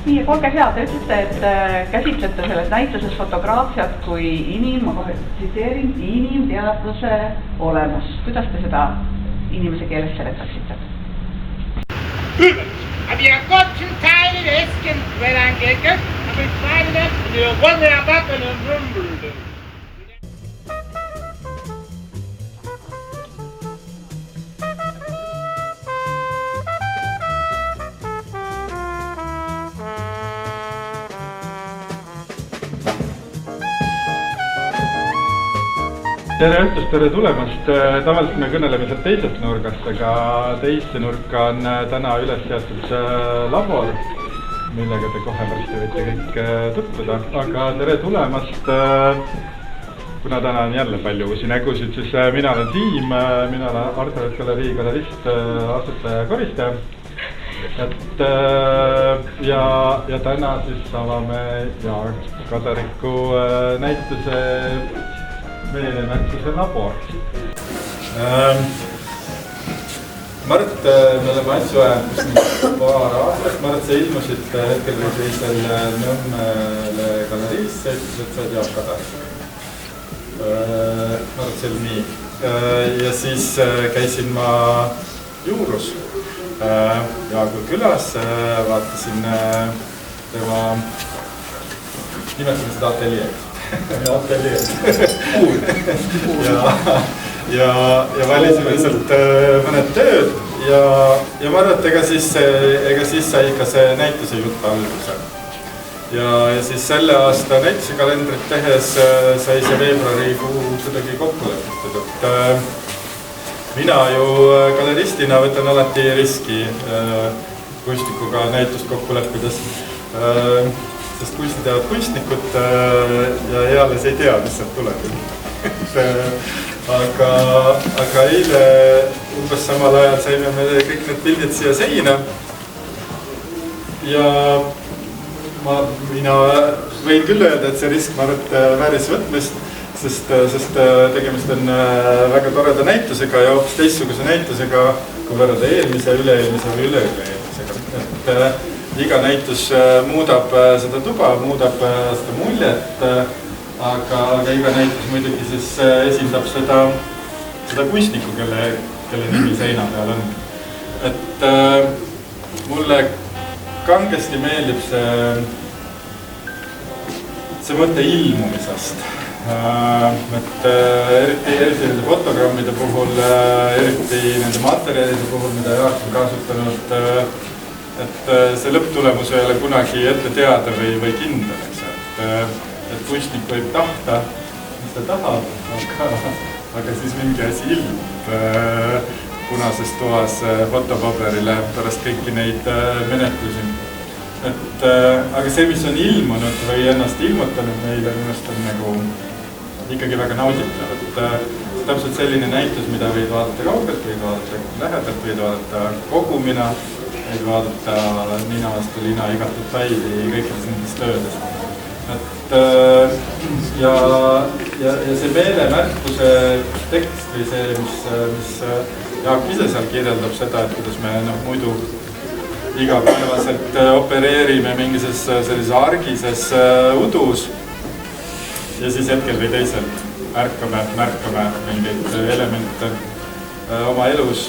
Nii, olge hea, te ütlete, et käsitlete selles näituses fotograafiat kui inimteadvuse olemus. Kuidas te seda inimese keeles seletaksite? Aber ihr Gott zum Teil Esken, weil ein Gegner, aber ich frage nicht, ihr wollt ja backen und rumblühen. Tere õhtust, tere tulemast! Tavaliselt me kõneleme sealt teisest nurgast, aga teisse nurka on täna üles seatud labor, millega te kohe varsti võite kõik tutvuda. Aga tere tulemast! Kuna täna on jälle palju uusi nägusid, siis mina olen Siim, mina olen Artevelt Galerii galerist, asutaja ja koristaja. Ja täna siis avame Jaak Kadariku näituse meelemärksuse labor. Mart, me oleme asju ajanud paar aastat. Mart, sa ilmusid hetkel või teisel Nõmmele galeriisse, ütles, et sa oled Jaak Kadarik. Mart, see oli nii. Ja siis käisin ma Juurus Jaagu külas, vaatasin tema, nimetame seda ateljeed. ja valisime sealt mõned tööd ja ma arvan, et ega siis sai ikka see näituse jutt alguse. Ja siis selle aasta näituse kalendrit tehes sai see veebruarikuu kuidagi kokku lepitud, et mina ju galeristina võtan alati riski kunstnikuga näitust kokku leppides. Sest kunsti teavad kunstnikud ja eales ei tea, mis sealt tuleb. Aga eile umbes samal ajal saime me kõik need pildid siia seina. Ja mina võin küll öelda, et see risk vääris võtmist, sest tegemist on väga toreda näitusega ja hoopis teistsuguse näitusega, kui võrrelda eelmise, üle-eelmise või üle-üle-eelmisega. Iga näitus muudab seda tuba, muudab seda muljet, aga iga näitus muidugi siis esindab seda kunstnikku, kelle nimi seina peal on. Et mulle kangesti meeldib see mõte ilmumisest. Eriti nende fotogrammide puhul, eriti nende materjalide puhul, mida Jaak on kasutanud, et see lõpptulemus ei ole kunagi ette teada või kindel, et kunstnik võib tahta, mis ta tahab, aga siis mingi asi ilmub punases toas fotopaberile pärast kõiki neid menetlusi. Aga see, mis on ilmunud või ennast ilmutanud meile, ennast on nagu ikkagi väga nauditav. Täpselt selline näitus, mida võid vaadata kaugelt, võid vaadata lähedalt, võid vaadata kogumina, võid vaadata nina vastu lina igat detaili kõikides nendes töödes. Ja see meelemärkuse tekst või see, mis Jaak ise seal kirjeldab seda, et kuidas me muidu igapäevaselt opereerime mingises sellises argises udus ja siis hetkel või teisel märkame mingeid elemente oma elus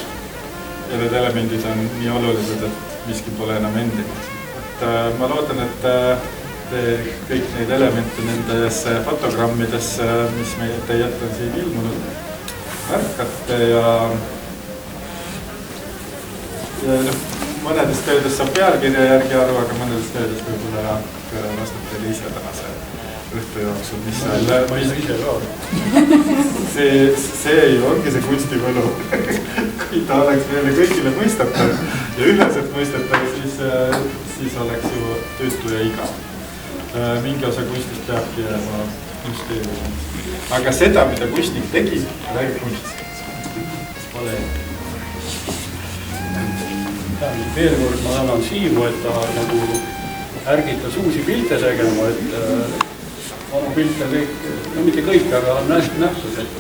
ja need elemendid on nii olulised, et miski pole enam endinud. Ma loodan, et te kõik neid elemente nendes fotogrammides, mis teie ette on siin ilmunud, märkate ja mõnedes töödes saab pealkirja järgi aru, aga mõnedes töödes võib-olla Jaak vastab teile ise tänase õhtu jooksul, mis seal see ongi see kunstivõlu. Kui ta oleks meile kõigile mõistetav ja üheselt mõistetav, siis oleks ju töötu ja igav. Mingi osa kunstist peabki jääma kunstiivuseks. Aga seda, mida kunstnik tegi, räägib kunstist. Pole Veel kord ma tänan Siimu, et ta nagu ärgitas uusi pilte tegema, et vanu pilte kõik, no mitte kõik, aga on nähtud, et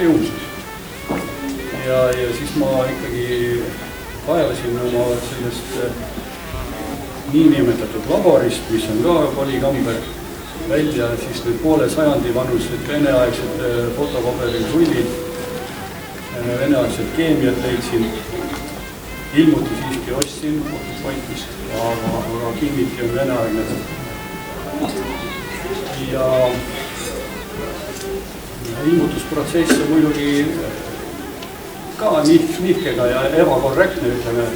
jõusus. Ja siis ma ikkagi kaevasin oma sellest niinimetatud laborist, mis on ka polikamber, välja siis nüüd poole sajandi vanused veneaegsed fotopaberil rullid, veneaegsed keemiat leidsin, ilmuti siiski ostsin fotopointist, aga kinniti on veneaegne. Ja ilmutusprotsess on muidugi ka nihkega ja ebakorrektne, ütleme,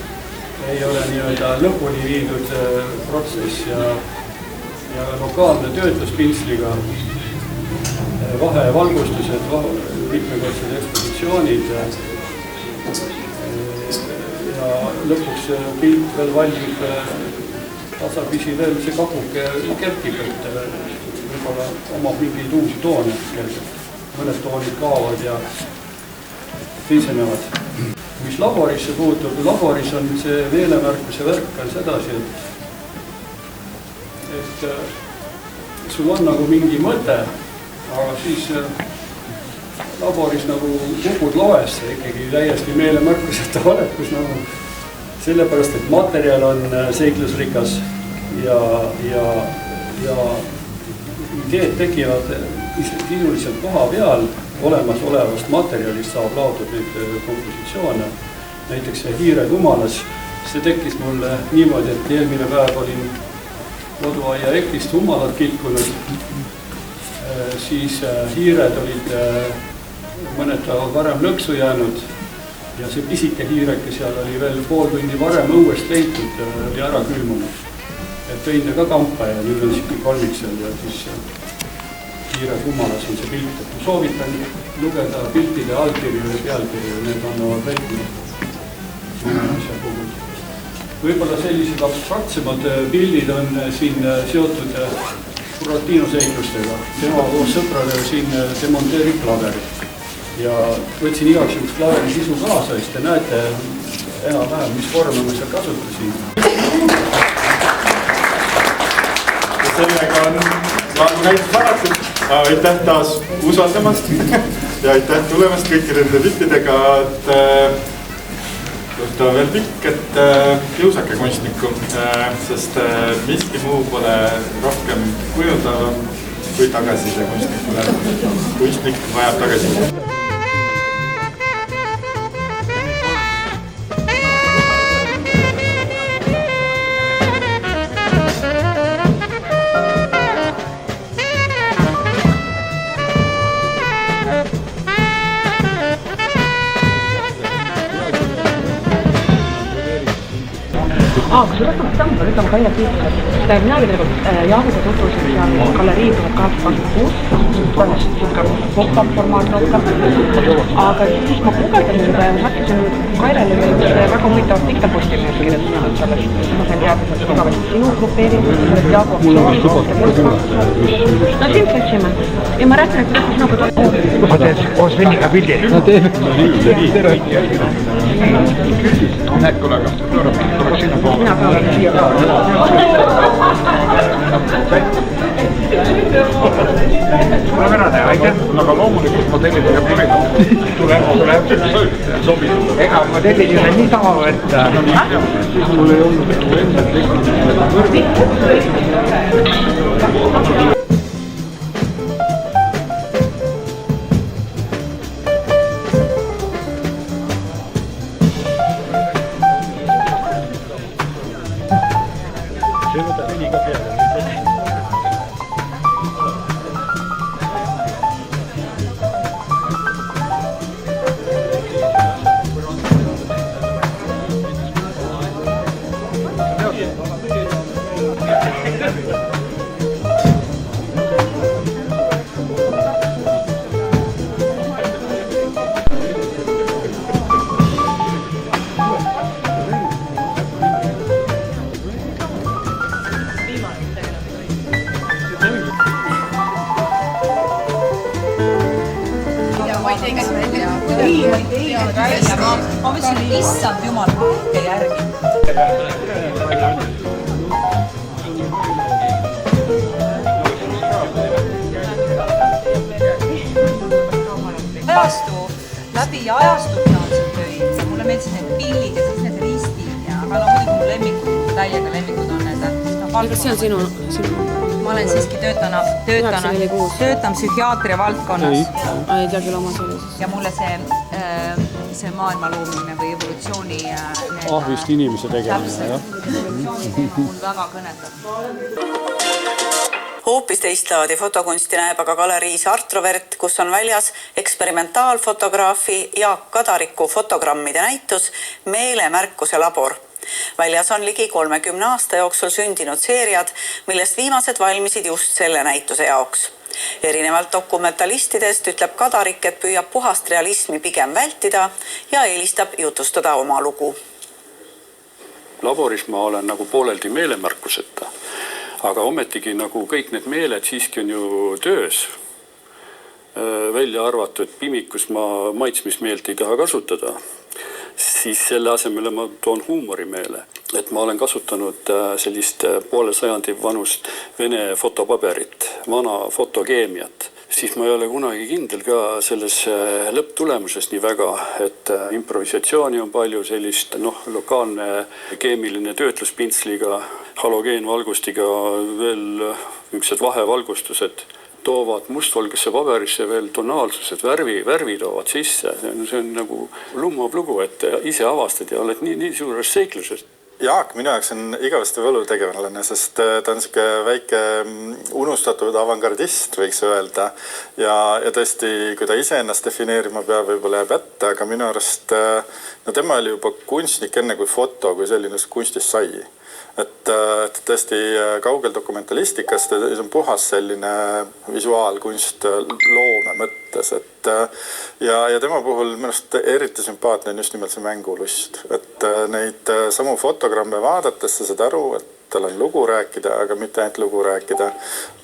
ei ole nii-öelda lõpuni viidud protsess ja lokaalne töötlus pintsliga, vahevalgustused, mitmekordsed ekspositsioonid ja lõpuks pilt veel valmib tasapisi veel see kapuke kerkib, et võib-olla omab mingeid uusi toone kergelt. Mõned toonid kaovad ja teisenevad. Mis laborisse puutub, laboris on see meelemärkuse värk on sedasi, et sul on nagu mingi mõte, aga siis laboris nagu kukud loesse ikkagi täiesti meelemärkuseta valekus nagu sellepärast, et materjal on seiklusrikas ja ideed tekivad sisuliselt koha peal, olemasolevast materjalist saab laotud neid kompositsioone. Näiteks see Hiired Humalas, see tekkis mulle niimoodi, et eelmine päev olin koduaia ekist humalad kilkunud, siis hiired olid mõned päevad varem lõksu jäänud ja see pisike hiireke seal oli veel pool tundi varem õuest leitud, oli ära külmunud. Et tõin ta ka kampa ja nüüd on siuke kolmik seal ja siis Hiired Humalas on see pilt. Ma soovitan lugeda piltide allkirju ja pealkirju, need annavad välja asja puhul. Võib-olla sellised abstraktsemad pildid on siin seotud Buratino seiklustega. Tema koos sõpradega siin demonteerib klaverit. Ja võtsin igaks juhuks klaveri sisu kaasa, siis te näete enam-vähem, mis vorme ma seal kasutasin. Ja sellega on laadu näitus varatud. Aitäh taas usaldamast ja aitäh tulemast kõiki nende piltidega, et ta on veel pikk, et kiusake kunstnikku, sest miski muu pole rohkem kujundavam kui tagasiside kunstnikule. Kunstnik vajab tagasiside. Kui sul lõpuks tõmbab, ütleme Kaia Tiitused, minagi tegelikult Jaaguga tutvusin seal galerii 1826, tulemas pop-up formaat rohkem, aga siis ma guugeldasin seda ja hakkasin Kairele üks väga huvitav artikkel Postimehes kirjutatud sellest, ma sain teada, et igavesti sinu grupeerimisest, sellest Jaagu aktsioonist ja no sind seltsime ja ma räägin, et kuidas sinuga toimub. Ma teen koos Venniga pildi. No teeme. Näed, kuule, aga tuleks sinna poole. Mina ka olen siia ka. Tuleb ära teha, aitäh. Aga loomulikult modellidega pürida. Tuleb. Sobib. Ega modellid ei ole nii sama võtta. Mul ei olnud enda tekkinud. Ma ei teinud välja. Ma mõtlesin, issand jumal, kõike järgi. Läbi ajastu pean siin töid ja mulle meeldisid need pillid ja siis need ristid ja aga muidugi mu lemmikud, täiega lemmikud on need. Kas see on sinu? Ma olen siiski töötan psühhiaatria valdkonnas. Ei tea küll oma sellises. Ja mulle see maailma loomine või evolutsiooni... Vist inimese tegemine, jah. Evolutsiooni teema mul väga kõnetab. Hoopis teist laadi fotokunsti näeb aga galeriis Artrovert, kus on väljas eksperimentaalfotograafi Jaak Kadariku fotogrammide näitus Meelemärkuse labor. Väljas on ligi 30 aasta jooksul sündinud seeriad, millest viimased valmisid just selle näituse jaoks. Erinevalt dokumentalistidest ütleb Kadarik, et püüab puhast realismi pigem vältida ja eelistab jutustada oma lugu. Laboris ma olen nagu pooleldi meelemärkuseta. Aga ometigi nagu kõik need meeled siiski on ju töös. Välja arvatud pimikus ma maitsmismeelt ei taha kasutada. Siis selle asemele ma toon huumorimeele. Et ma olen kasutanud sellist poole sajandi vanust Vene fotopaberit, vana fotokeemiat. Siis ma ei ole kunagi kindel ka selles lõpptulemuses nii väga, et improvisatsiooni on palju sellist lokaalne keemiline töötluspintsliga, halogeenvalgustiga, veel niisugused vahevalgustused toovad mustvalgesse paberisse veel tonaalsused, värvi toovad sisse. See on nagu lummav lugu, et ise avastad ja oled nii suures seikluses. Jaak minu jaoks on igavesti võlutegelane, sest ta on siuke väike unustatud avangardist, võiks öelda. Ja tõesti, kui ta ise ennast defineerima peab, võib-olla jääb ette, aga minu arust tema oli juba kunstnik enne kui foto, kui selline kunstist sai. Et tõesti kaugel dokumentalistikas, see on puhas selline visuaalkunst loome mõttes. Ja tema puhul minust eriti sümpaatne on just nimelt see mängulust. Et neid samu fotogramme vaadates sa saad aru, et tal on lugu rääkida, aga mitte ainult lugu rääkida,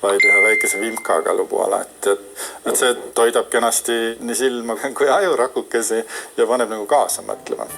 vaid ühe väikese vimkaga lugu alati. Et see toidab kenasti nii silma kui ajurakukesi ja paneb nagu kaasa mõtlema.